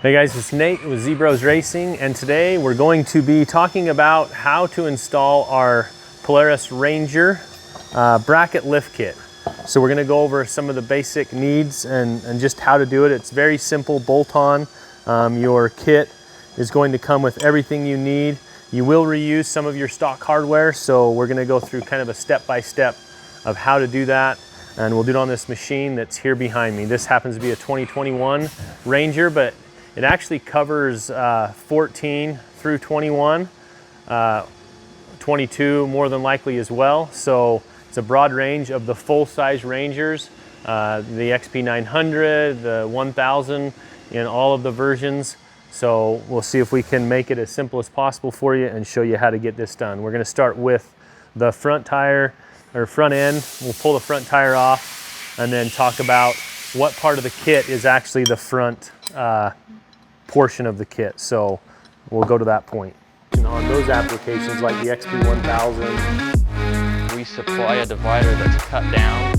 Hey guys, it's Nate with Zbroz Racing, and today we're going to be talking about how to install our Polaris Ranger bracket lift kit. So we're going to go over some of the basic needs and just how to do it. It's very simple, bolt on. Your kit is going to come with everything you need. You will reuse some of your stock hardware, so we're going to go through kind of a step-by-step of how to do that. And we'll do it on this machine that's here behind me. This happens to be a 2021 Ranger, but it actually covers 14 through 21, 22 more than likely as well. So it's a broad range of the full-size Rangers, the XP900, the 1000 in all of the versions. So we'll see if we can make it as simple as possible for you and show you how to get this done. We're going to start with the front tire or front end. We'll pull the front tire off and then talk about what part of the kit is actually the front portion of the kit. So we'll go to that point. On those applications like the XP1000, we supply a divider that's cut down.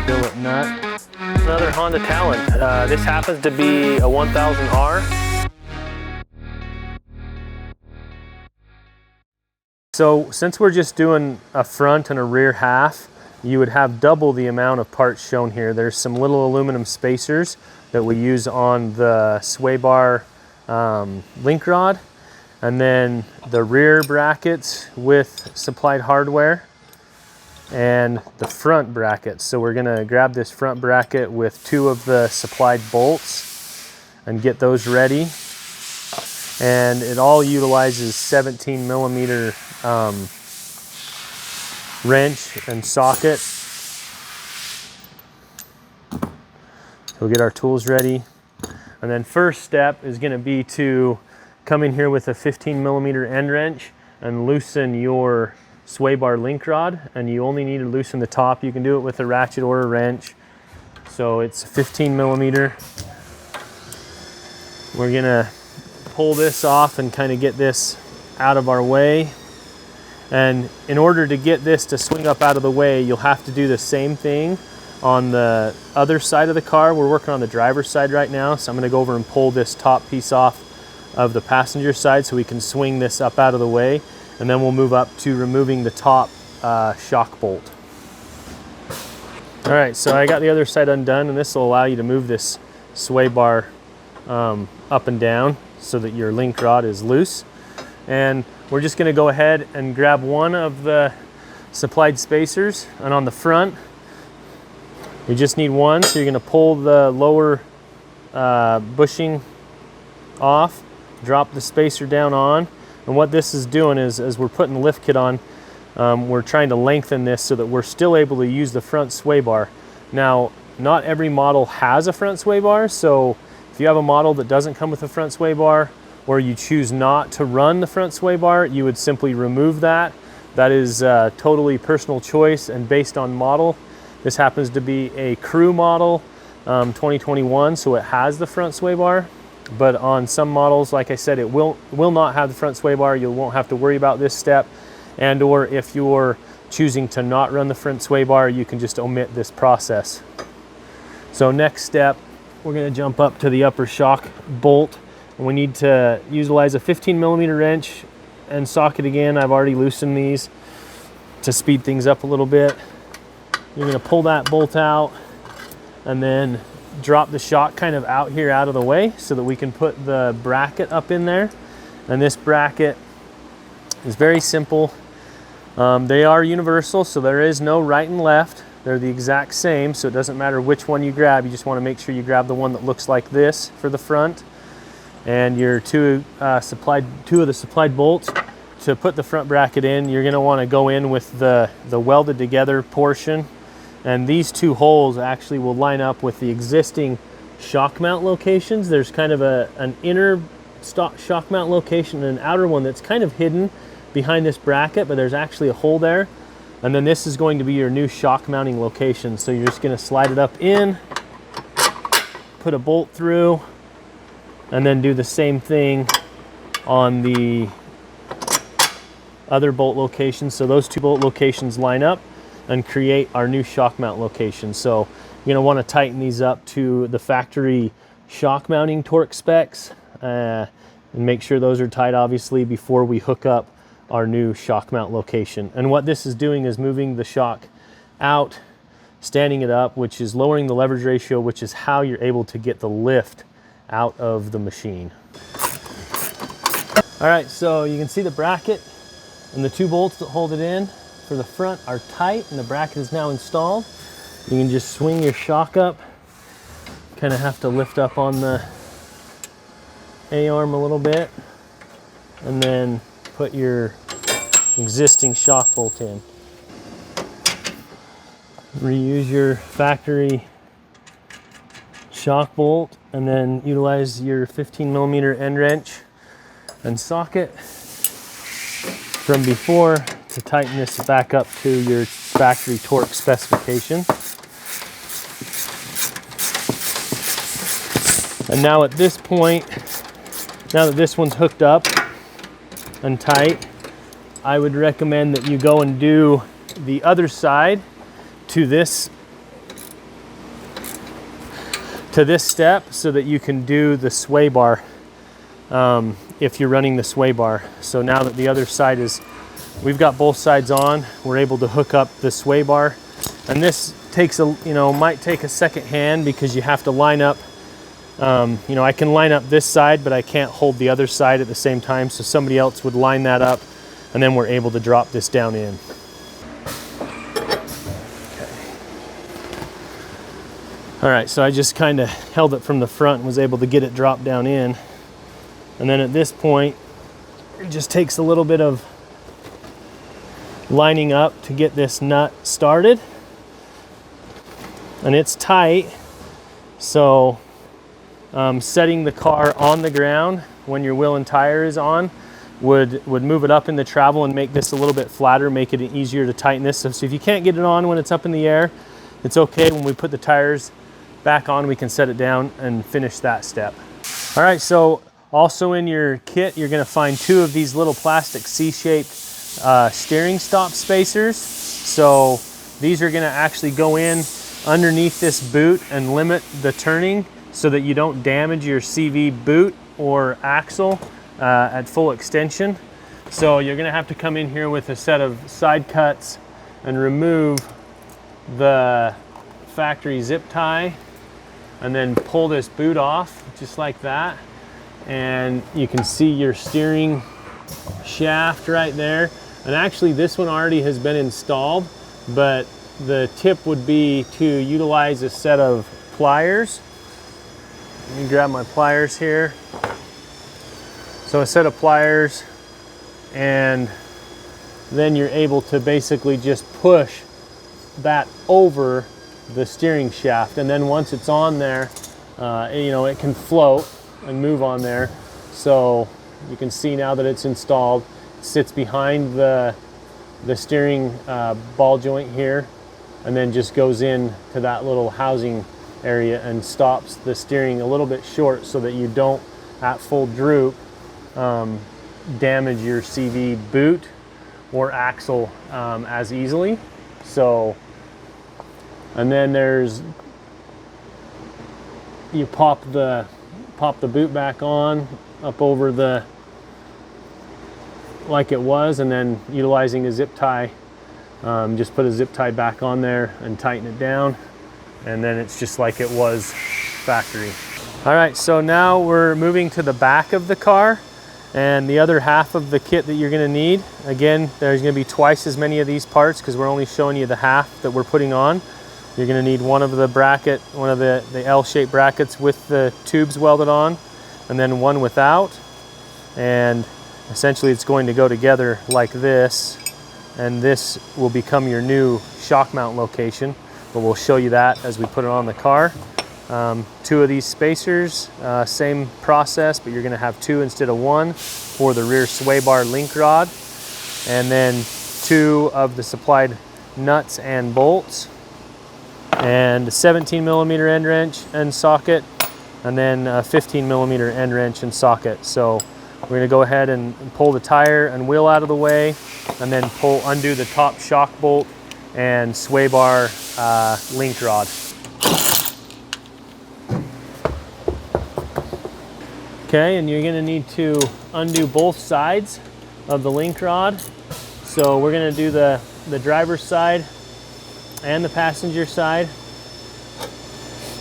billet nut. Another Honda Talent. This happens to be a 1000R. So since we're just doing a front and a rear half, you would have double the amount of parts shown here. There's some little aluminum spacers that we use on the sway bar link rod, and then the rear brackets with supplied hardware and the front brackets. So we're gonna grab this front bracket with 2 of the supplied bolts and get those ready. And it all utilizes 17 millimeter wrench and socket. We'll get our tools ready. And then first step is going to be to come in here with a 15 millimeter end wrench and loosen your sway bar link rod. And you only need to loosen the top. You can do it with a ratchet or a wrench. So it's 15 millimeter. We're going to pull this off and kind of get this out of our way. And in order to get this to swing up out of the way, you'll have to do the same thing on the other side of the car. We're working on the driver's side right now, so I'm going to go over and pull this top piece off of the passenger side so we can swing this up out of the way, and then we'll move up to removing the top shock bolt. All right, so I got the other side undone, and this will allow you to move this sway bar up and down so that your link rod is loose. And we're just going to go ahead and grab one of the supplied spacers, and on the front you just need one. So you're going to pull the lower bushing off, drop the spacer down on, and what this is doing is, as we're putting the lift kit on, we're trying to lengthen this so that we're still able to use the front sway bar. Now, not every model has a front sway bar, so if you have a model that doesn't come with a front sway bar, or you choose not to run the front sway bar, you would simply remove that. That is totally personal choice and based on model. This happens to be a crew model, 2021, so it has the front sway bar. But on some models, like I said, it will not have the front sway bar. You won't have to worry about this step. And or if you're choosing to not run the front sway bar, you can just omit this process. So next step, we're going to jump up to the upper shock bolt. We need to utilize a 15 millimeter wrench and socket again. I've already loosened these to speed things up a little bit. You're going to pull that bolt out and then drop the shock kind of out here out of the way so that we can put the bracket up in there. And this bracket is very simple. They are universal, so there is no right and left. They're the exact same, so it doesn't matter which one you grab. You just want to make sure you grab the one that looks like this for the front. And your two of the supplied bolts to put the front bracket in. You're going to want to go in with the welded together portion, and these 2 holes actually will line up with the existing shock mount locations. There's kind of an inner shock mount location and an outer one that's kind of hidden behind this bracket, but there's actually a hole there. And then this is going to be your new shock mounting location. So you're just going to slide it up in, put a bolt through, and then do the same thing on the other bolt locations. So those 2 bolt locations line up and create our new shock mount location. So you're going to want to tighten these up to the factory shock mounting torque specs. and make sure those are tight, obviously, before we hook up our new shock mount location. And what this is doing is moving the shock out, standing it up, which is lowering the leverage ratio, which is how you're able to get the lift out of the machine. All right, so you can see the bracket and the 2 bolts that hold it in for the front are tight, and the bracket is now installed. You can just swing your shock up, kind of have to lift up on the A-arm a little bit, and then put your existing shock bolt in. Reuse your factory shock bolt, and then utilize your 15mm end wrench and socket from before to tighten this back up to your factory torque specification. And now at this point, now that this one's hooked up and tight, I would recommend that you go and do the other side to this step so that you can do the sway bar if you're running the sway bar. So now that the other side is, we've got both sides on, we're able to hook up the sway bar. And this takes might take a second hand because you have to line up. I can line up this side, but I can't hold the other side at the same time. So somebody else would line that up, and then we're able to drop this down in. All right, so I just kind of held it from the front and was able to get it dropped down in. And then at this point, it just takes a little bit of lining up to get this nut started. And it's tight, so setting the car on the ground when your wheel and tire is on would move it up in the travel and make this a little bit flatter, make it easier to tighten this. So if you can't get it on when it's up in the air, it's okay. When we put the tires back on, we can set it down and finish that step. All right, so also in your kit, you're gonna find 2 of these little plastic C-shaped steering stop spacers. So these are gonna actually go in underneath this boot and limit the turning so that you don't damage your CV boot or axle at full extension. So you're gonna have to come in here with a set of side cuts and remove the factory zip tie and then pull this boot off just like that. And you can see your steering shaft right there. And actually this one already has been installed, but the tip would be to utilize a set of pliers. Let me grab my pliers here. So a set of pliers, and then you're able to basically just push that over the steering shaft. And then once it's on there, it can float and move on there. So you can see now that it's installed, it sits behind the steering ball joint here, and then just goes in to that little housing area and stops the steering a little bit short so that you don't, at full droop, damage your CV boot or axle as easily. So, and then you pop the boot back on up over the, like it was, and then utilizing a zip tie, just put a zip tie back on there and tighten it down, and then it's just like it was factory. All right, so now we're moving to the back of the car and the other half of the kit that you're gonna need. Again, there's gonna be twice as many of these parts because we're only showing you the half that we're putting on. You're gonna need one of the L-shaped brackets with the tubes welded on, and then one without. And essentially it's going to go together like this, and this will become your new shock mount location, but we'll show you that as we put it on the car. 2 of these spacers, same process, but you're gonna have 2 instead of 1 for the rear sway bar link rod, and then 2 of the supplied nuts and bolts, and a 17mm end wrench and socket, and then a 15mm end wrench and socket. So we're gonna go ahead and pull the tire and wheel out of the way, and then undo the top shock bolt and sway bar link rod. Okay, and you're gonna need to undo both sides of the link rod. So we're gonna do the driver's side and the passenger side.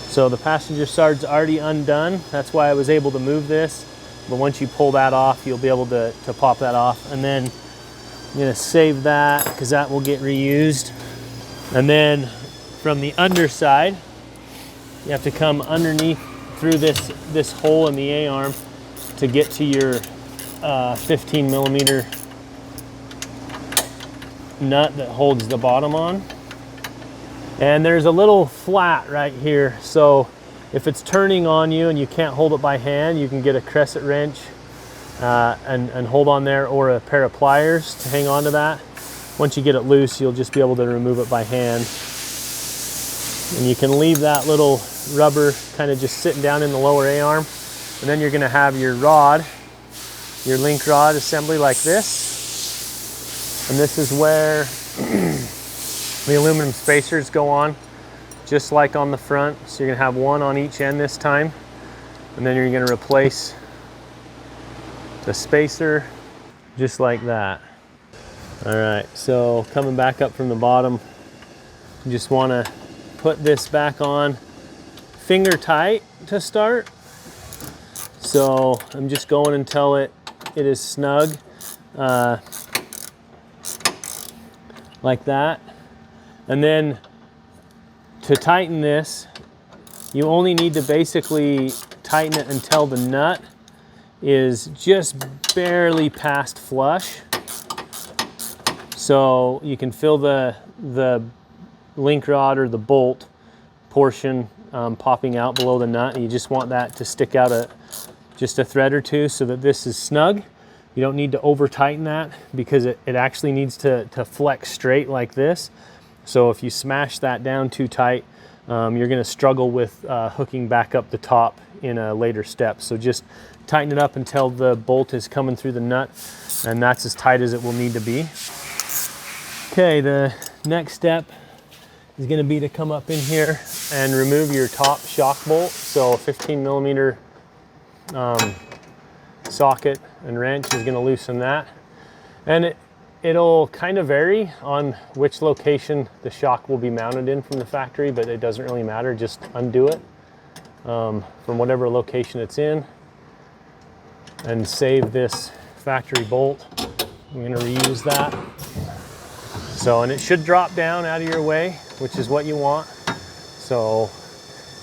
So the passenger side's already undone. That's why I was able to move this. But once you pull that off, you'll be able to pop that off. And then I'm gonna save that because that will get reused. And then from the underside, you have to come underneath through this hole in the A-arm to get to your 15 millimeter nut that holds the bottom on. And there's a little flat right here. So if it's turning on you and you can't hold it by hand, you can get a crescent wrench and hold on there, or a pair of pliers to hang on to that. Once you get it loose, you'll just be able to remove it by hand. And you can leave that little rubber kind of just sitting down in the lower A-arm. And then you're gonna have your rod, your link rod assembly like this. And this is where the aluminum spacers go on, just like on the front. So you're gonna have one on each end this time. And then you're gonna replace the spacer just like that. All right, so coming back up from the bottom, you just wanna put this back on finger tight to start. So I'm just going until it is snug, like that. And then to tighten this, you only need to basically tighten it until the nut is just barely past flush. So you can feel the link rod or the bolt portion popping out below the nut. You just want that to stick out just a thread or two so that this is snug. You don't need to over tighten that because it actually needs to flex straight like this. So if you smash that down too tight, you're gonna struggle with hooking back up the top in a later step. So just tighten it up until the bolt is coming through the nut, and that's as tight as it will need to be. Okay, the next step is gonna be to come up in here and remove your top shock bolt. So a 15 millimeter socket and wrench is gonna loosen that. And it'll kind of vary on which location the shock will be mounted in from the factory, but it doesn't really matter. Just undo it from whatever location it's in and save this factory bolt. I'm gonna reuse that. So, and it should drop down out of your way, which is what you want. So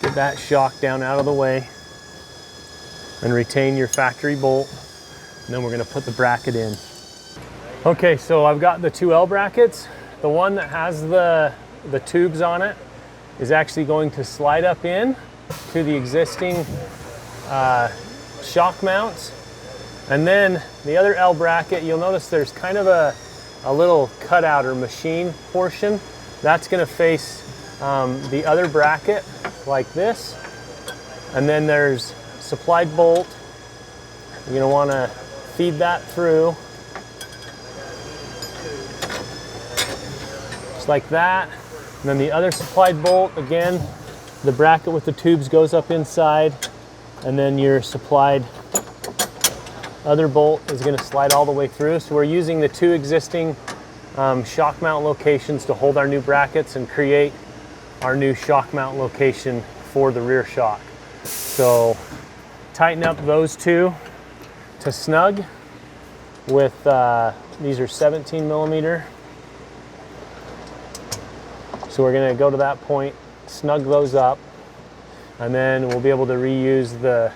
get that shock down out of the way and retain your factory bolt. And then we're gonna put the bracket in. Okay, so I've got the two L brackets. The one that has the tubes on it is actually going to slide up in to the existing shock mounts. And then the other L bracket, you'll notice there's kind of a little cutout or machine portion. That's gonna face the other bracket like this. And then there's supplied bolt. You're gonna wanna feed that through. Just like that. And then the other supplied bolt, again, the bracket with the tubes goes up inside, and then your supplied other bolt is gonna slide all the way through. So we're using the two existing shock mount locations to hold our new brackets and create our new shock mount location for the rear shock. So tighten up those two to snug with, these are 17 millimeter. So we're gonna go to that point, snug those up, and then we'll be able to reuse the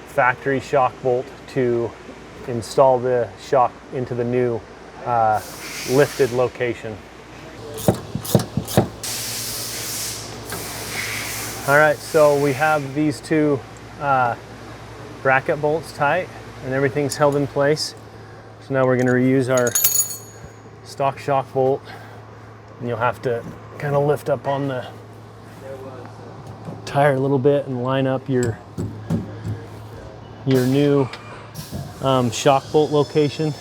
factory shock bolt to install the shock into the new lifted location. All right, so we have these two bracket bolts tight and everything's held in place. So now we're gonna reuse our stock shock bolt, and you'll have to kind of lift up on the tire a little bit and line up your new shock bolt location.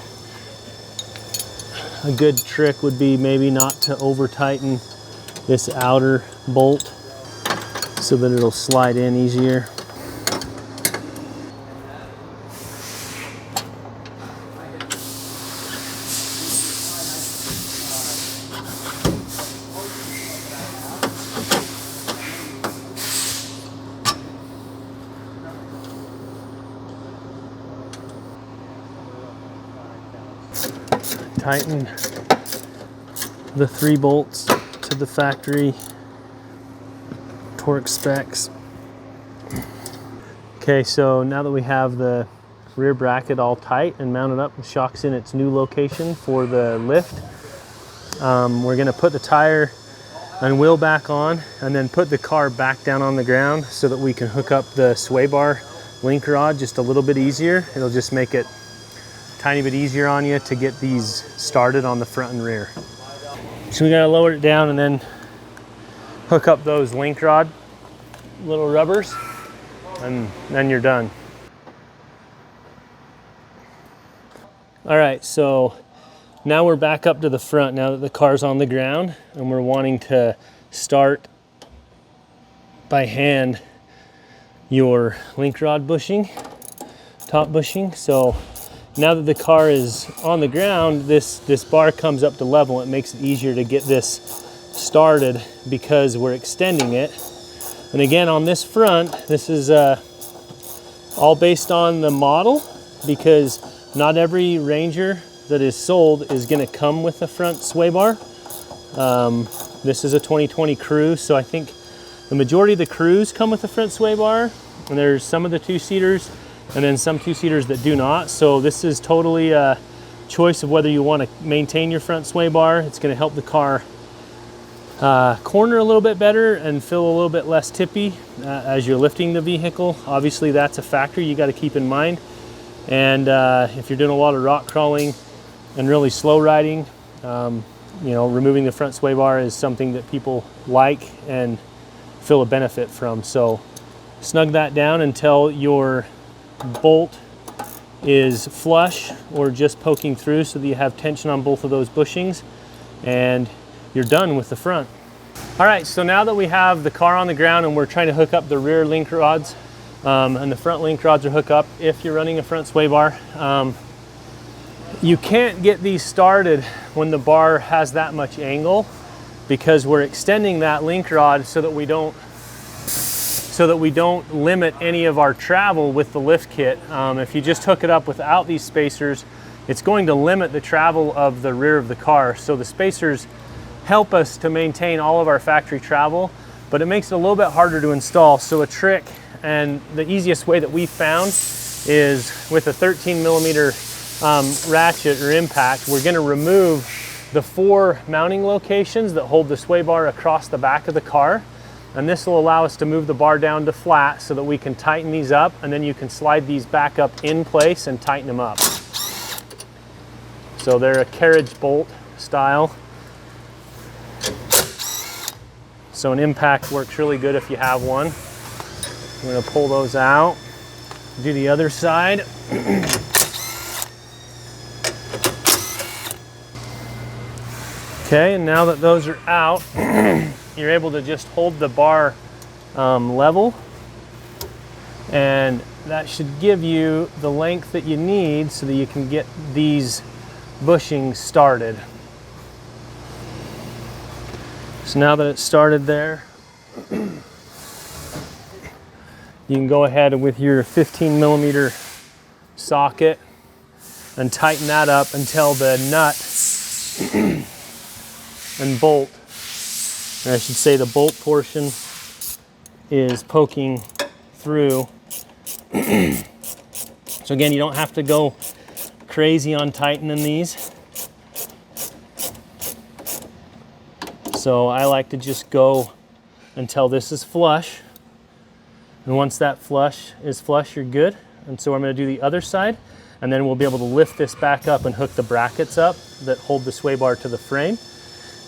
A good trick would be maybe not to over tighten this outer bolt so that it'll slide in easier. tighten the 3 bolts to the factory torque specs. Okay, so now that we have the rear bracket all tight and mounted up, the shock's in its new location for the lift, we're gonna put the tire and wheel back on and then put the car back down on the ground so that we can hook up the sway bar link rod just a little bit easier. It'll just make it a tiny bit easier on you to get these started on the front and rear. So we gotta lower it down and then hook up those link rod little rubbers, and then you're done. All right, so now we're back up to the front now that the car's on the ground, and we're wanting to start by hand your link rod bushing, top bushing. So now that the car is on the ground, this bar comes up to level. It makes it easier to get this started because we're extending it. And again, on this front, this is all based on the model, because not every Ranger that is sold is going to come with a front sway bar. This is a 2020 Crew, so I think the majority of the Crews come with a front sway bar, and there's some of the 2-seaters and then some 2-seaters that do not. So this is totally a choice of whether you want to maintain your front sway bar. It's going to help the car corner a little bit better and feel a little bit less tippy as you're lifting the vehicle. Obviously that's a factor you got to keep in mind. And if you're doing a lot of rock crawling and really slow riding, you know, removing the front sway bar is something that people like and feel a benefit from. So snug that down until your bolt is flush or just poking through so that you have tension on both of those bushings, and you're done with the front. All right, so now that we have the car on the ground and we're trying to hook up the rear link rods, and the front link rods are hooked up if you're running a front sway bar. You can't get these started when the bar has that much angle, because we're extending that link rod so that we don't limit any of our travel with the lift kit. If you just hook it up without these spacers, it's going to limit the travel of the rear of the car. So the spacers help us to maintain all of our factory travel, but it makes it a little bit harder to install. So a trick, and the easiest way that we found, is with a 13mm ratchet or impact. We're going to remove the 4 mounting locations that hold the sway bar across the back of the car, and this will allow us to move the bar down to flat so that we can tighten these up, and then you can slide these back up in place and tighten them up. So they're a carriage bolt style. So an impact works really good if you have one. I'm going to pull those out, do the other side. Okay, and now that those are out, you're able to just hold the bar level, and that should give you the length that you need so that you can get these bushings started. So now that it's started there, you can go ahead with your 15mm socket and tighten that up until the nut and bolt, or I should say the bolt portion, is poking through. So again, you don't have to go crazy on tightening these. So I like to just go until this is flush. And once that flush is flush, you're good. And so I'm going to do the other side, and then we'll be able to lift this back up and hook the brackets up that hold the sway bar to the frame.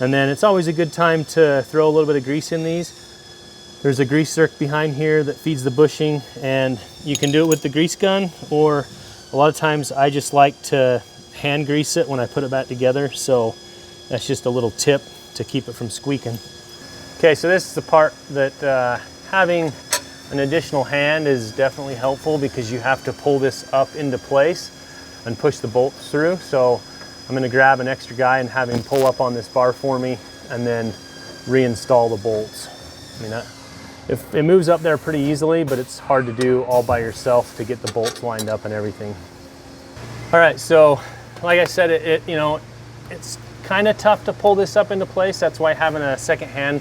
And then it's always a good time to throw a little bit of grease in these. There's a grease zerk behind here that feeds the bushing, and you can do it with the grease gun, or a lot of times I just like to hand grease it when I put it back together. So that's just a little tip to keep it from squeaking. Okay, so this is the part that having an additional hand is definitely helpful, because you have to pull this up into place and push the bolts through. So I'm going to grab an extra guy and have him pull up on this bar for me and then reinstall the bolts. I mean, if it moves up there pretty easily, but it's hard to do all by yourself to get the bolts lined up and everything. All right, so like I said, you know, It's kind of tough to pull this up into place. That's why having a second hand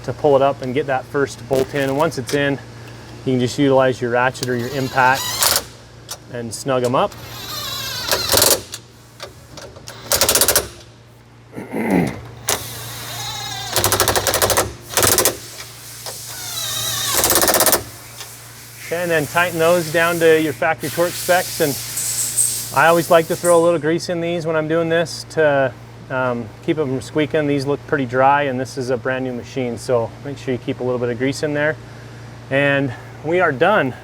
to pull it up and get that first bolt in. And once it's in, you can just utilize your ratchet or your impact and snug them up. Okay, and then tighten those down to your factory torque specs. And I always like to throw a little grease in these when I'm doing this to keep them from squeaking. These look pretty dry, and this is a brand new machine, so make sure you keep a little bit of grease in there. And we are done.